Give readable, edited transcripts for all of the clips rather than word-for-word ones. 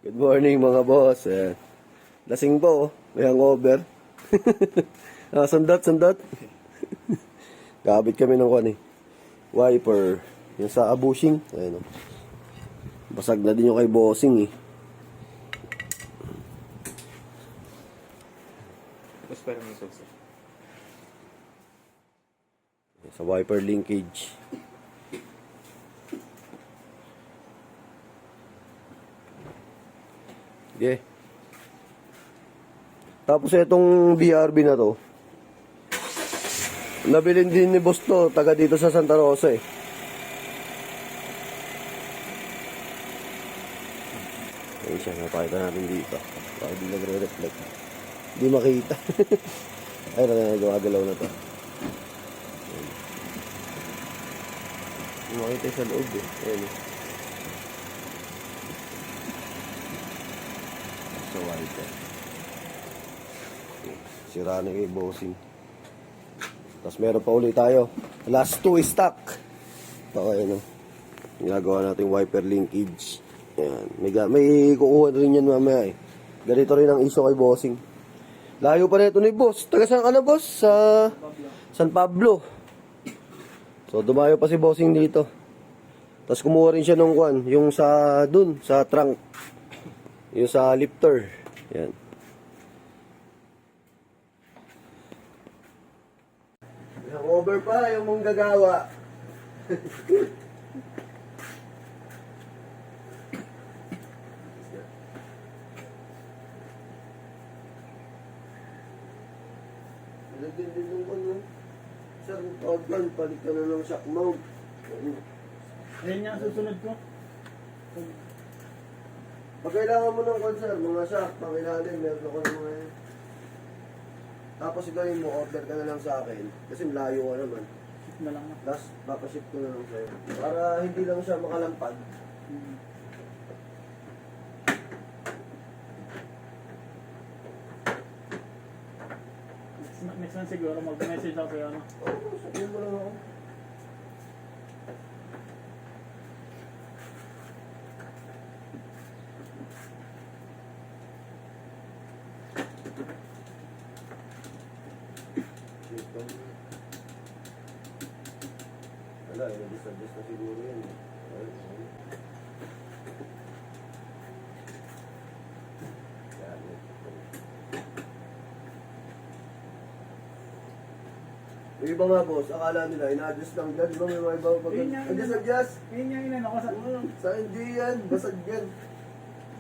Good morning mga boss. Lasing po, may hangover. Sandot. Kabit kami ng wiper. Yung sa bushing. Ayan, basag na din yung kay bossing eh. Tapos parang may sauce. Sa wiper linkage. Okay. Tapos itong BRB na to, nabilin din ni boss to, taga dito sa Santa Rosa eh. Ayun siya, napakita natin dito. Baka di nagre-reflect. Di makita. Ayun, gumagalaw na to. Di makita sa loob eh. Ayun. Sa wiper. Sira na yung bossing. Tapos meron pa ulit tayo. Last 2 stock. Okay, no? Ginagawa natin wiper linkage. Yan. May kukuha rin yan mamaya eh. Ganito rin ang issue kay bossing. Layo pa nito ni boss. Taga saan ka na boss? Sa San Pablo. So dumayo pa si bossing dito. Tapos kumuha rin siya ng yung sa dun, sa trunk. Yung sa lifter. Yan. Over pa yung mong gagawa. Nalagyan din yung sir, tawag palit ka na ng shock mount. Ayan nga susunod ko. Pag kailangan mo ng sir, mga shock, pangilalim, meron ako ng mga yan. Tapos gawin mo, order ka na lang sa akin. Kasi malayo ka naman. Ship na lang na. Last, papaship ko na lang sa'yo. Para hindi lang siya makalampag. Next time siguro mag-message ako sa'yo. Oo, sabihin mo lang ako. Wala, nag-suggest na siguro yan. Yung iba nga boss, akala nila, ina-adjust lang dyan. Di ba may mga iba pag adjust? Yun yung inano ko sa... Sa hindi yan, basag yan.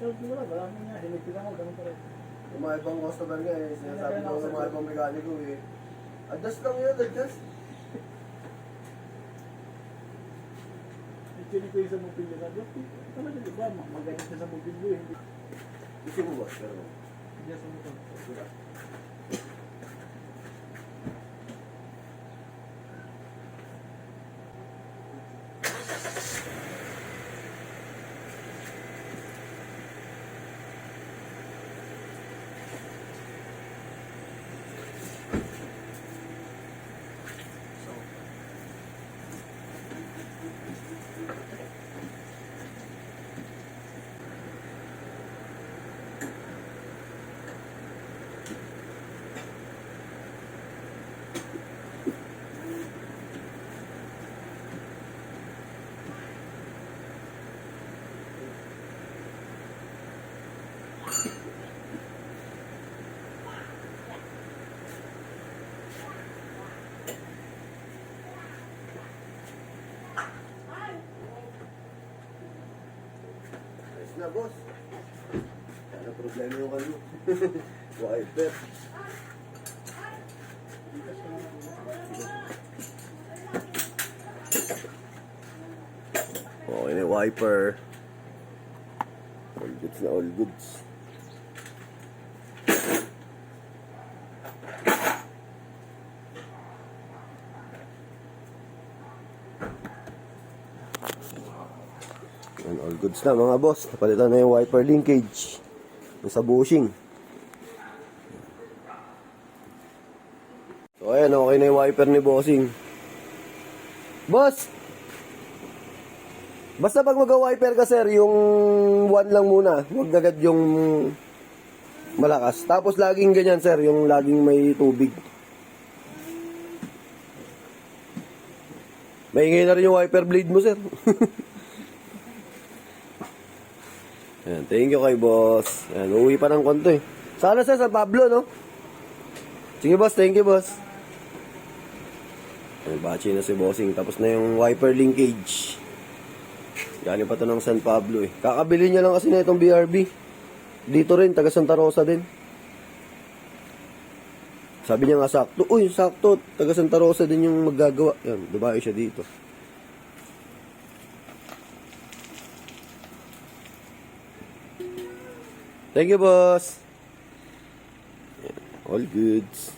So, wala, marami nga. Hinigpitan ko, ganun pa rin. Yung mga ibang customer nga eh, sinasabi ko sa mga ibang mekaniko eh. Adjust lang yun, adjust. Actually ko yung sa mobilyo. Sabi ko, talaga di ba? Magayon siya sa mobilyo eh. Gusto mo boss, pero... Hindi sa mobilyo. Na boss. Ano problema yung ano? Wiper. Okay na wiper. All goods na all goods. And all goods na mga boss. Napalitan na yung wiper linkage. Yung sa bushing. So ayan, okay na yung wiper ni bossing. Boss! Basta pag mag-wiper ka, sir, yung 1 lang muna. Huwag agad yung malakas. Tapos laging ganyan, sir, yung laging may tubig. Maingay na rin yung wiper blade mo, sir. Ayan, thank you kay boss. Ayan, uuwi pa ng konto eh. Sana sir, sa Pablo, no? Sige boss, thank you boss. Ayan, bachi na si bossing. Tapos na yung wiper linkage. Galing pa to ng San Pablo eh. Kakabili niya lang kasi na itong BRB. Dito rin, taga Santa Rosa din. Sabi niya nga sakto. Uy, sakto. Taga Santa Rosa din yung maggagawa. Yan, Dubai siya dito. Thank you, boss. All goods.